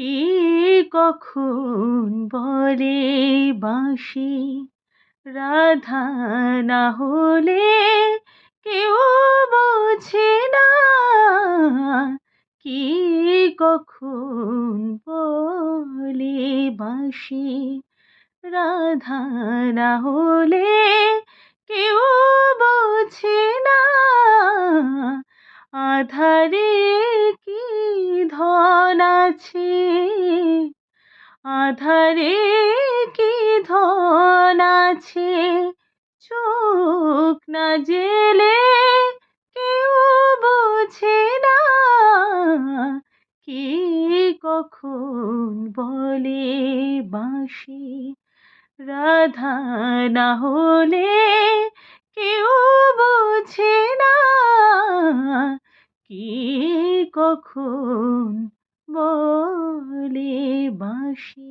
কে কখন বলে বাঁশি রাধা না হলে কেউ বোঝে না। কে কখন বলে বাঁশি রাধা না হলে কেউ বোঝে না। আধারে কি ধন আছে, আধারে কি ধন আছে, চোখ না জেলে কেউ বোঝে না। কে কখন বলে বাঁশি রাধা না হলে কেউ বোঝে না। কে কখন বলে বাঁশি।